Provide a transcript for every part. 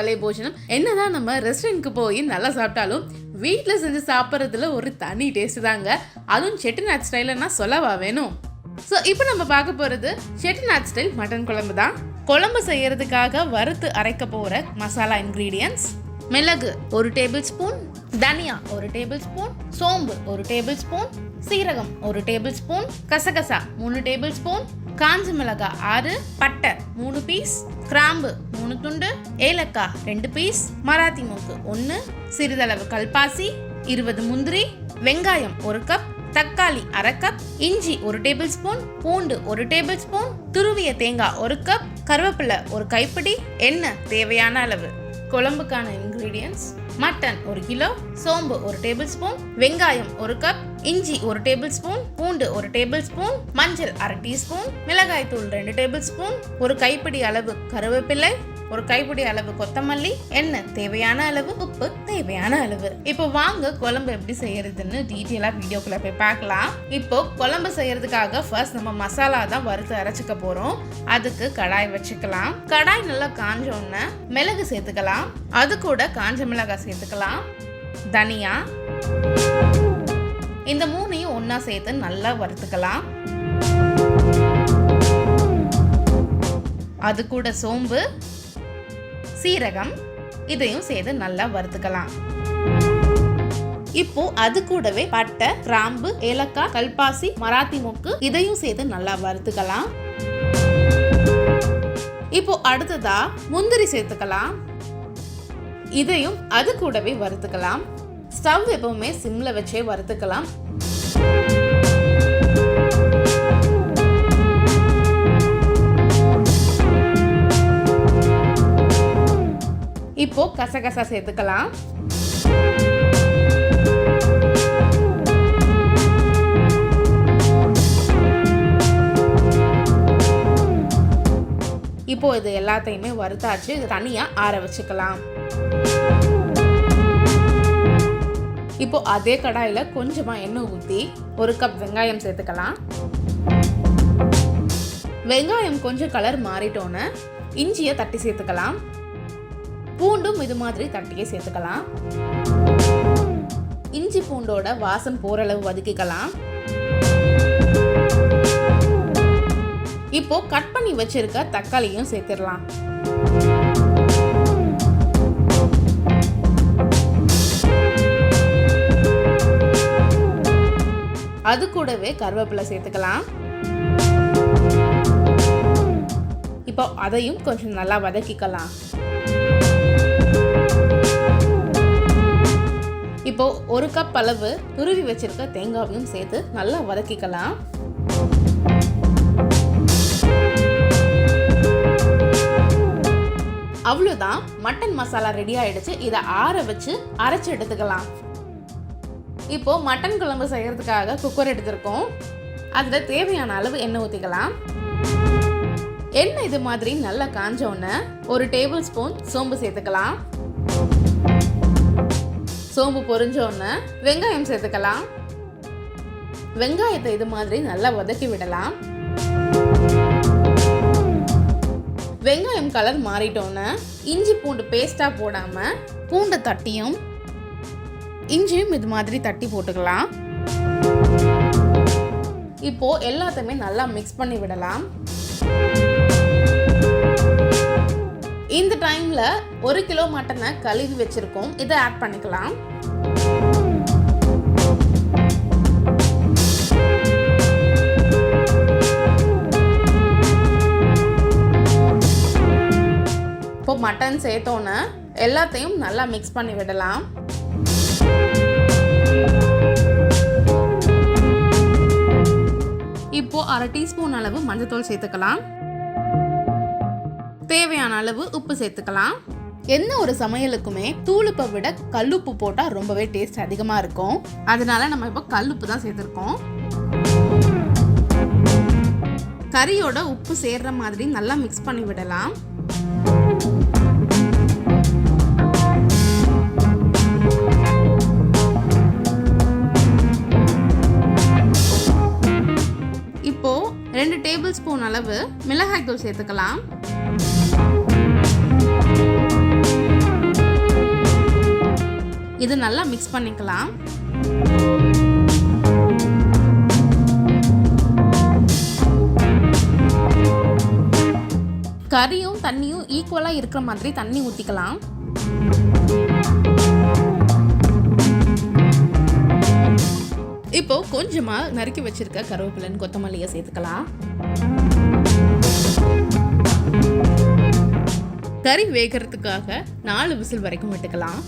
பழைய போஜனம். என்னதான் நம்ம ரெஸ்டாரண்ட்க்கு போய் நல்லா சாப்பிட்டாலும் வீட்டில் செஞ்சு சாப்பிட்றதுல ஒரு தனி டேஸ்ட் தாங்க. அதுவும் செட்டிநாடு ஸ்டைல்னா சொல்லவா வேணும். ஸோ இப்போ நம்ம பார்க்க போகிறது செட்டிநாடு ஸ்டைல் மட்டன் குழம்பு தான். குழம்பு செய்யறதுக்காக வறுத்து அரைக்க போகிற மசாலா இன்க்ரீடியன்ட்ஸ்: மிளகு 1 டேபிள் ஸ்பூன், தனியா 1 டேபிள் ஸ்பூன், சோம்பு 1 டேபிள் ஸ்பூன், சீரகம் 1 டேபிள் ஸ்பூன், கசகசா 3 டேபிள் ஸ்பூன், காஞ்ச மிளகாய் 6, பட்டை 3 பீஸ், கிராம்பு 3 துண்டு, ஏலக்காய் 2 பீஸ், மராத்தி மூக்கு 1, சிறிதளவு கல்பாசி, 20 முந்திரி, வெங்காயம் 1 கப், தக்காளி 1/2 கப், இஞ்சி 1 டேபிள் ஸ்பூன், பூண்டு 1 டேபிள் ஸ்பூன், துருவிய தேங்காய் 1 கப், கருவேப்பிலை 1 கைப்பிடி, எண்ணெய் தேவையான அளவு. குழம்புக்கான இன்கிரீடியன்ட்ஸ்: மட்டன் 1 கிலோ, சோம்பு 1 டேபிள் ஸ்பூன், வெங்காயம் 1 கப், இஞ்சி 1 டேபிள் ஸ்பூன், பூண்டு 1 டேபிள் ஸ்பூன், மஞ்சள் 1/2 டீஸ்பூன், மிளகாய் தூள் 2 டேபிள் ஸ்பூன், 1 கைப்பிடி அளவு கருவேப்பிலை, 1 கைப்பிடி அளவு கொத்தமல்லி, எண்ணெய் தேவையான அளவு, உப்பு தேவையான அளவு. இப்போ வாங்க குழம்பு எப்படி செய்யறதுன்னு டீட்டெயிலா வீடியோக்குள்ள போய் பார்க்கலாம். இப்போ குழம்பு செய்யறதுக்காக ஃபர்ஸ்ட் நம்ம மசாலா தான் வறுத்து அரைச்சிக்க போறோம். அதுக்கு கடாய் வச்சுக்கலாம். கடாய் நல்லா காஞ்ச உடனே மிளகு சேர்த்துக்கலாம். அது கூட காஞ்ச மிளகாய் சேர்த்துக்கலாம், தனியா, இந்த 3ஐயும் ஒன்னா சேர்த்து நல்லா வறுத்துக்கலாம். அது கூட சோம்பு, சீரகம், இதையும் சேர்த்து நல்லா வறுத்துக்கலாம். இப்போ அது கூடவே பட்டை, கிராம்பு, ஏலக்காய், கல்பாசி, மராத்தி மொக்கு, இதையும் சேர்த்து நல்லா வறுத்துக்கலாம். இப்போ அடுத்ததா முந்திரி சேர்த்துக்கலாம். இதையும் அது கூடவே வறுத்துக்கலாம். ஸ்டவ் எப்பவுமே சிம்ல வச்சே வறுத்துக்கலாம். இப்போ கசகசா சேர்த்துக்கலாம். இப்போ இது எல்லாத்தையுமே வறுத்தாச்சு. இது தனியா ஆற வச்சுக்கலாம். இப்போ அதே கடாயில கொஞ்சமா எண்ணெய் ஊற்றி 1 கப் வெங்காயம் சேர்த்துக்கலாம். வெங்காயம் கொஞ்சம் கலர் மாறிட்டோன்னு இஞ்சியை தட்டி சேர்த்துக்கலாம். பூண்டும் இது மாதிரி தட்டியே சேர்த்துக்கலாம். இஞ்சி பூண்டோட வாசம் போற அளவு வதக்கிக்கலாம். இப்போ கட் பண்ணி வச்சிருக்க தக்காளியும் சேர்த்துடலாம். அது கூடவே கருவேப்பிலை சேர்த்துக்கலாம். இப்போ அதையும் கொஞ்சம் நல்லா வதக்கிக்கலாம். இப்போ 1 கப் அளவு துருவி வச்சிருக்க தேங்காவையும் சேர்த்து நல்லா வதக்கிக்கலாம். அவ்வளோதான், மட்டன் மசாலா ரெடி ஆயிடுச்சு. இதை ஆற வச்சு அரைச்சு எடுத்துக்கலாம். இப்போ மட்டன் குழம்பு செய்யறதுக்காக குக்கர் எடுத்திருக்கோம். அதில் தேவையான அளவு எண்ணெய் ஊற்றிக்கலாம். எண்ணெய் இது மாதிரி நல்லா காஞ்ச உடனே 1 டேபிள் ஸ்பூன் சோம்பு சேர்த்துக்கலாம். சோம்பு பொரிஞ்ச உடனே வெங்காயம் சேர்த்துக்கலாம். வெங்காயத்தை இது மாதிரி நல்லா வதக்கி விடலாம். வெங்காயம் கலர் மாறிட்டோன்னு இஞ்சி பூண்டு பேஸ்டா போடாம பூண்டை தட்டியும் இஞ்சியும் இது மாதிரி தட்டி போட்டுக்கலாம். இப்போ எல்லாத்தையுமே நல்லா மிக்ஸ் பண்ணி விடலாம். இந்த டைம்ல 1 கிலோ மட்டனை கழுவி வச்சிருக்கோம். இதை ஆட் பண்ணிக்கலாம். இப்போ மட்டன் சேர்த்தோன்னு எல்லாத்தையும் நல்லா மிக்ஸ் பண்ணி விடலாம். இப்போ 1/2 டீஸ்பூன் அளவு மஞ்சள்தூள் சேர்த்துக்கலாம். தேவையான அளவு உப்பு சேர்த்துக்கலாம். எந்த ஒரு சமையலுக்குமே தூளுப்பை விட கல்லுப்பு போட்டால் ரொம்பவே டேஸ்ட் அதிகமாக இருக்கும். அதனால நம்ம இப்போ கல்லுப்பு தான் சேர்த்துருக்கோம். கறியோட உப்பு சேர்ற மாதிரி நல்லா மிக்ஸ் பண்ணி விடலாம். இப்போ 2 டேபிள் ஸ்பூன் அளவு மிளகாய் தூள் சேர்த்துக்கலாம். இது நல்லா மிக்ஸ் பண்ணிக்கலாம். கறியும் தண்ணியும் ஈக்குவலாக இருக்கிற மாதிரி தண்ணி ஊற்றிக்கலாம். இப்போ கொஞ்சமாக நறுக்கி வச்சிருக்க கருவேப்பிலைன்னு கொத்தமல்லியை சேர்த்துக்கலாம். கறி வேகிறதுக்காக 4 விசில் வரைக்கும் விட்டுக்கலாம்.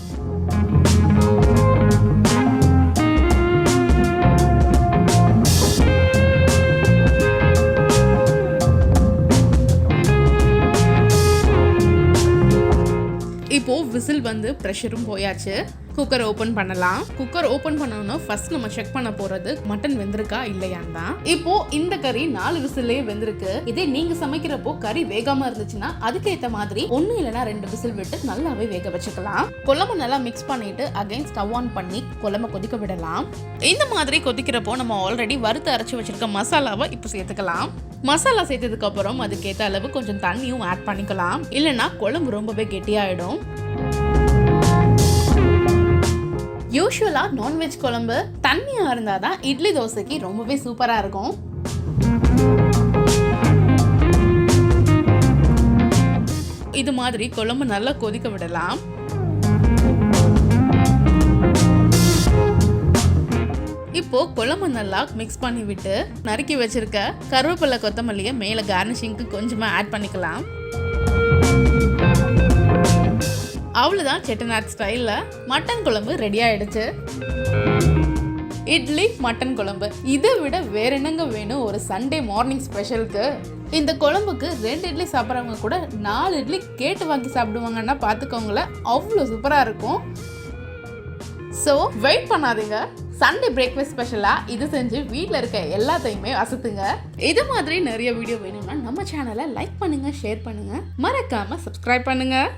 இப்போ விசில் வந்து ப்ரெஷரும் போயாச்சு. குக்கர் ஓப்பன் பண்ணலாம். குக்கர் ஓப்பன் பண்ணணும்னா ஃபர்ஸ்ட் நம்ம செக் பண்ண போறது மட்டன் வெந்திருக்கா இல்லையான்னு தான். இப்போ இந்த கறி 4 விசில்லே வெந்திருக்கு. இதே நீங்க சமைக்கிறப்போ கறி வேகாம இருந்துச்சுன்னா அதுக்கேற்ற மாதிரி 1 இல்லைன்னா 2 விசில் விட்டு நல்லாவே வேக வச்சுக்கலாம். குழம்பு நல்லா மிக்ஸ் பண்ணிட்டு அகைன் ஸ்டவ் ஆன் பண்ணி குழம்பு கொதிக்க விடலாம். இந்த மாதிரி கொதிக்கிறப்போ நம்ம ஆல்ரெடி வறுத்து அரைச்சி வச்சிருக்க மசாலாவை இப்போ சேர்த்துக்கலாம். மசாலா சேர்த்ததுக்கு அப்புறம் அதுக்கேற்ற அளவு கொஞ்சம் தண்ணியும் ஆட் பண்ணிக்கலாம். இல்லைன்னா குழம்பு ரொம்பவே கெட்டியாயிடும். யூஷுவலா நான்வெஜ் குழம்பு தண்ணியா இருந்தாதான் இட்லி தோசைக்கு ரொம்பவே சூப்பரா இருக்கும். இது மாதிரி குழம்பு நல்லா கொதிக்க விடலாம். இப்போ குழம்பு நல்லா மிக்ஸ் பண்ணி விட்டு நறுக்கி வச்சிருக்க கருவேப்பிலை கொத்தமல்லியை மேல கார்னிஷிங்க்கு கொஞ்சமா ஆட் பண்ணிக்கலாம். அவ்வளோதான், செட்டிநாடு ஸ்டைலில் மட்டன் குழம்பு ரெடி ஆயிடுச்சு. இட்லி மட்டன் குழம்பு இதை விட வேற என்னங்க வேணும் ஒரு சண்டே மார்னிங் ஸ்பெஷலுக்கு? இந்த குழம்புக்கு 2 இட்லி சாப்பிட்றவங்க கூட 4 இட்லி கேட்டு வாங்கி சாப்பிடுவாங்கன்னா பார்த்துக்கோங்களேன், அவ்வளோ சூப்பராக இருக்கும். ஸோ வெயிட் பண்ணாதீங்க, சண்டே பிரேக்ஃபாஸ்ட் ஸ்பெஷலாக இது செஞ்சு வீட்டில் இருக்க எல்லாத்தையுமே அசத்துங்க. இது மாதிரி நிறைய வீடியோ வேணும்னா நம்ம சேனலை லைக் பண்ணுங்கள், ஷேர் பண்ணுங்கள், மறக்காமல் சப்ஸ்கிரைப் பண்ணுங்கள்.